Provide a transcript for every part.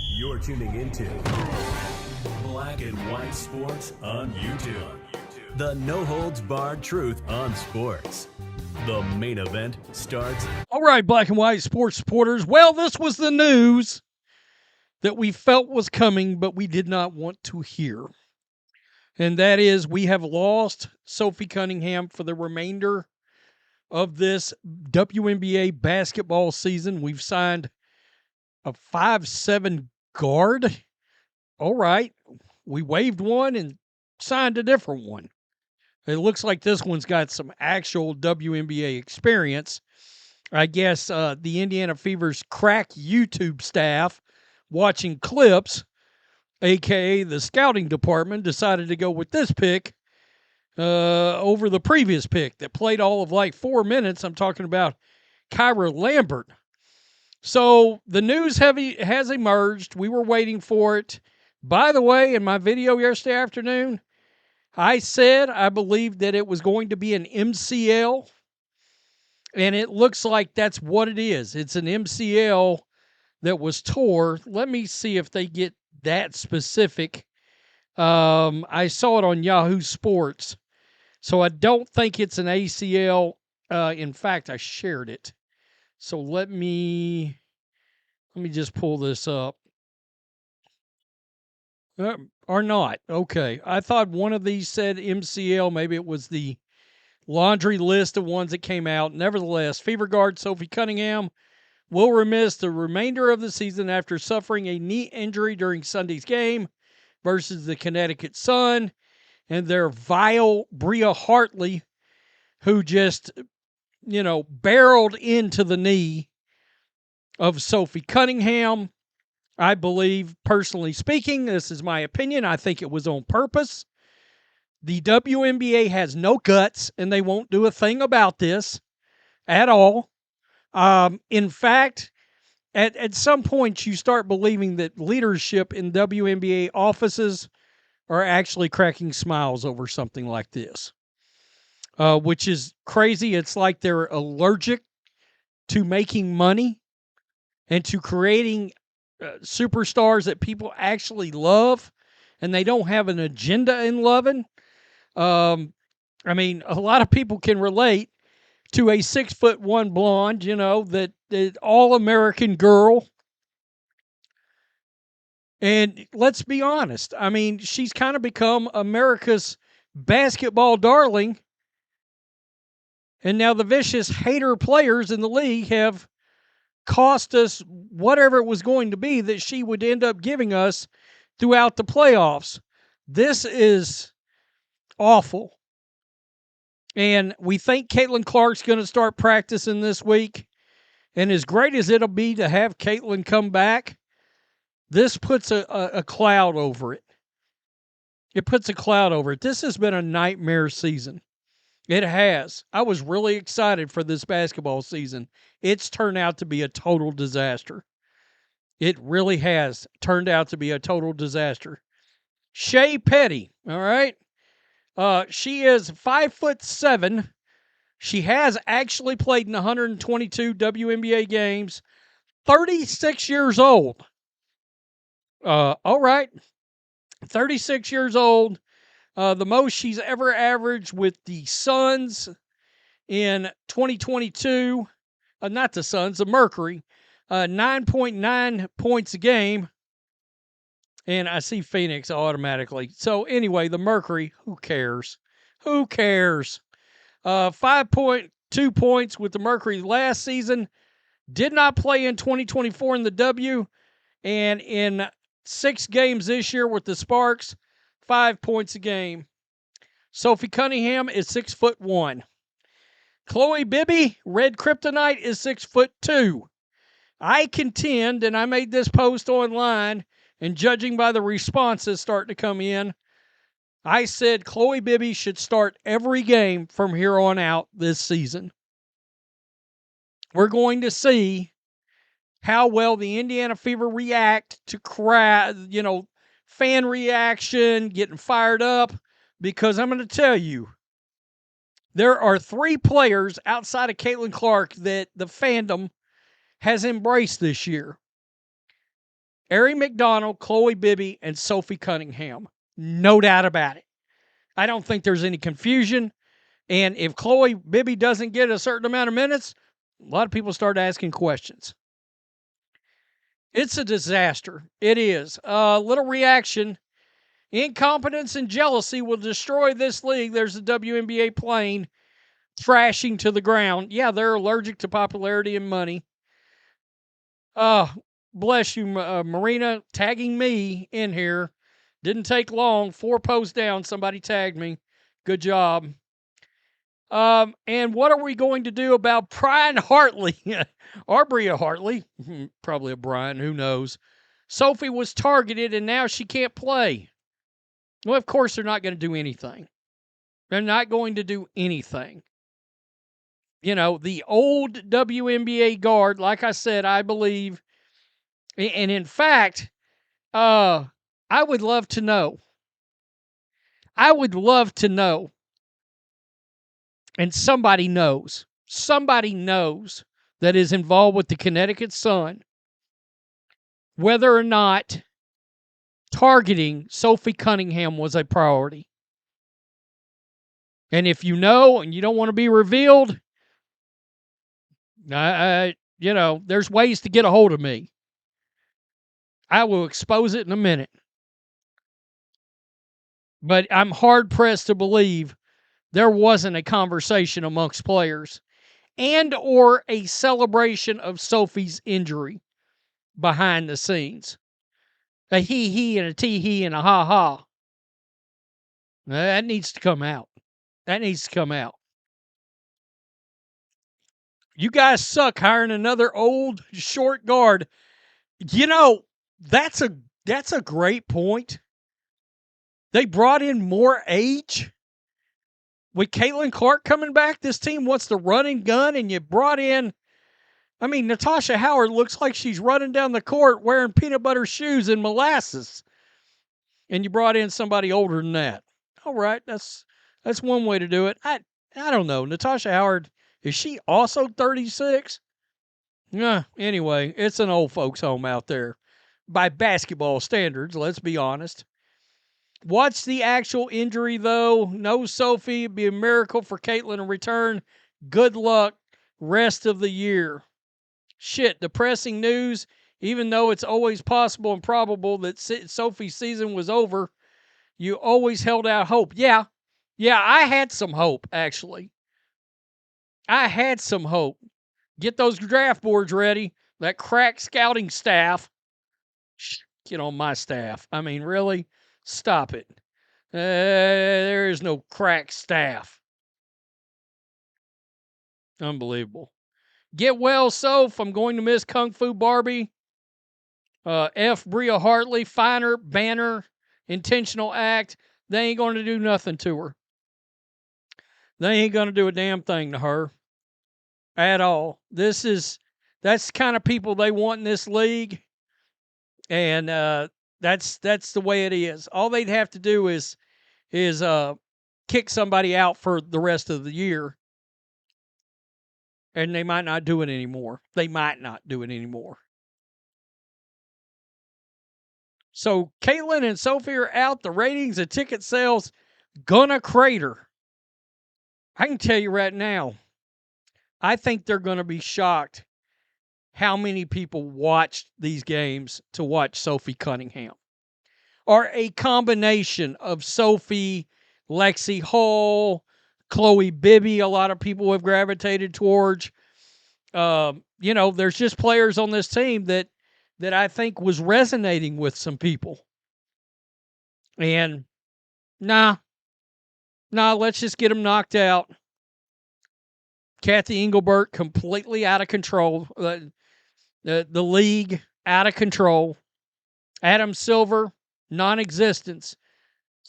You're tuning into Black and White Sports on YouTube. The no-holds-barred truth on sports. The main event starts. All right, Black and White Sports supporters. Well, this was the news that we felt was coming, but we did not want to hear. And that is we have lost Sophie Cunningham for the remainder of this WNBA basketball season. We've signed a 5'7" guard. All right. We waived one and signed a different one. It looks like this one's got some actual WNBA experience. I guess the Indiana Fever's crack YouTube staff watching clips, a.k.a. the scouting department, decided to go with this pick over the previous pick that played all of like 4 minutes. I'm talking about Kyra Lambert. So the news has emerged. We were waiting for it. By the way, in my video yesterday afternoon, I said I believed that it was going to be an MCL, and it looks like that's what it is. It's an MCL that was tore. Let me see if they get that specific. I saw it on Yahoo Sports, so I don't think it's an ACL. In fact, I shared it. So let me just pull this up. Or not. Okay. I thought one of these said MCL. Maybe it was the laundry list of ones that came out. Nevertheless, Fever guard Sophie Cunningham will miss the remainder of the season after suffering a knee injury during Sunday's game versus the Connecticut Sun and their vile Bria Hartley, who just, barreled into the knee of Sophie Cunningham. I believe, personally speaking, this is my opinion, I think it was on purpose. The WNBA has no guts, and they won't do a thing about this at all. In fact, at some point, you start believing that leadership in WNBA offices are actually cracking smiles over something like this, which is crazy. It's like they're allergic to making money and to creating superstars that people actually love, and they don't have an agenda in loving. A lot of people can relate to a 6'1" blonde, that all-American girl. And let's be honest. She's kind of become America's basketball darling. And now the vicious hater players in the league have cost us whatever it was going to be that she would end up giving us throughout the playoffs. This is awful. And we think Caitlin Clark's going to start practicing this week. And as great as it'll be to have Caitlin come back, this puts a cloud over it. It puts a cloud over it. This has been a nightmare season. It has. I was really excited for this basketball season. It's turned out to be a total disaster. It really has turned out to be a total disaster. Shey Petty, all right? She is 5'7". She has actually played in 122 WNBA games. 36 years old. All right. 36 years old. The most she's ever averaged with the Suns in 2022, not the Suns, the Mercury, 9.9 points a game. And I see Phoenix automatically. So anyway, the Mercury, who cares? Who cares? 5.2 points with the Mercury last season. Did not play in 2024 in the W. And in 6 games this year with the Sparks, 5 points a game. Sophie Cunningham is 6'1". Chloe Bibby, Red Kryptonite, is 6'2". I contend, and I made this post online, and judging by the responses starting to come in, I said Chloe Bibby should start every game from here on out this season. We're going to see how well the Indiana Fever react to fan reaction, getting fired up, because I'm going to tell you, there are 3 players outside of Caitlin Clark that the fandom has embraced this year. Ari McDonald, Chloe Bibby, and Sophie Cunningham. No doubt about it. I don't think there's any confusion. And if Chloe Bibby doesn't get a certain amount of minutes, a lot of people start asking questions. It's a disaster. It is. A little reaction. Incompetence and jealousy will destroy this league. There's the WNBA plane crashing to the ground. Yeah, they're allergic to popularity and money. Bless you, Marina, tagging me in here. Didn't take long. 4 posts down, somebody tagged me. Good job. And what are we going to do about Brian Hartley? Or Bria Hartley. Probably a Brian, who knows. Sophie was targeted and now she can't play. Well, of course, they're not going to do anything. They're not going to do anything. You know, the old WNBA guard, like I said, I believe, and in fact, I would love to know. I would love to know, and somebody knows that is involved with the Connecticut Sun, whether or not targeting Sophie Cunningham was a priority. And if you know and you don't want to be revealed, there's ways to get a hold of me. I will expose it in a minute. But I'm hard-pressed to believe there wasn't a conversation amongst players and or a celebration of Sophie's injury behind the scenes. A he and a tee-hee and a ha-ha. That needs to come out. That needs to come out. You guys suck hiring another old short guard. You know, that's a great point. They brought in more age. With Caitlin Clark coming back, this team wants to run and gun, and you brought in, Natasha Howard looks like she's running down the court wearing peanut butter shoes and molasses. And you brought in somebody older than that. All right, that's one way to do it. I don't know. Natasha Howard, is she also 36? Anyway, it's an old folks' home out there. By basketball standards, let's be honest. Watch the actual injury, though. No Sophie. It'd be a miracle for Caitlin to return. Good luck rest of the year. Shit, depressing news. Even though it's always possible and probable that Sophie's season was over, you always held out hope. Yeah, I had some hope, actually. I had some hope. Get those draft boards ready. That crack scouting staff. Get on my staff. Really? Stop it. There is no crack staff. Unbelievable. Get well, Soph. I'm going to miss Kung Fu Barbie. F. Bria Hartley. Finer. Banner. Intentional act. They ain't going to do nothing to her. They ain't going to do a damn thing to her. At all. That's the kind of people they want in this league. And that's the way it is. All they'd have to do is kick somebody out for the rest of the year, and they might not do it anymore. So Caitlin and Sophie are out. The ratings and ticket sales gonna crater. I can tell you right now, I think they're gonna be shocked how many people watched these games to watch Sophie Cunningham. Or a combination of Sophie, Lexi Hall, Chloe Bibby, a lot of people have gravitated towards. There's just players on this team that I think was resonating with some people. And let's just get them knocked out. Kathy Engelbert completely out of control. The league out of control. Adam Silver, non-existence.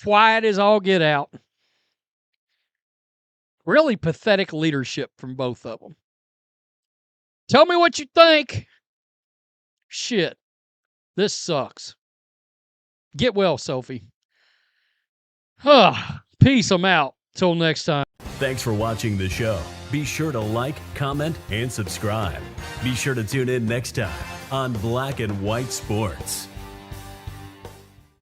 Quiet as all get out. Really pathetic leadership from both of them. Tell me what you think. Shit. This sucks. Get well, Sophie. Peace. I'm out. Till next time. Thanks for watching the show. Be sure to like, comment, and subscribe. Be sure to tune in next time on Black and White Sports.